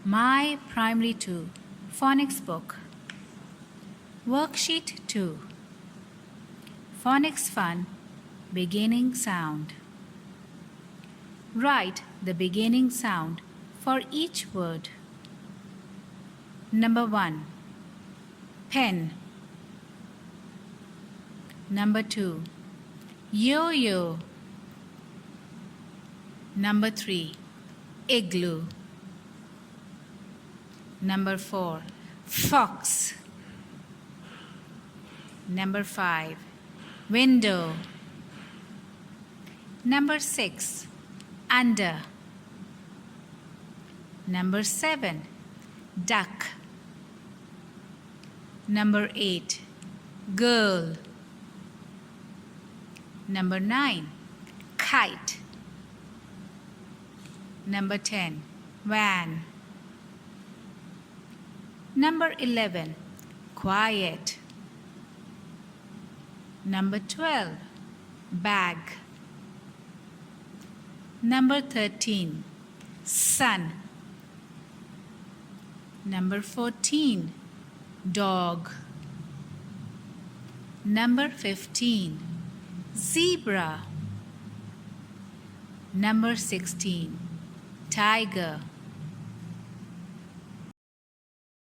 My Primary 2 Phonics Book. Worksheet 2. Phonics Fun. Beginning sound. Write the beginning sound for each word. Number 1. Pen. Number 2. Yo-yo. Number 3. Igloo. Number 4. Fox. Number 5. Window. Number 6. Under. Number 7. Duck. Number 8. Girl. Number 9. Kite. Number 10. Van. Number 11. Quiet. Number 12. Bag. Number 13. Sun. Number 14. Dog. Number 15. Zebra. Number 16. Tiger.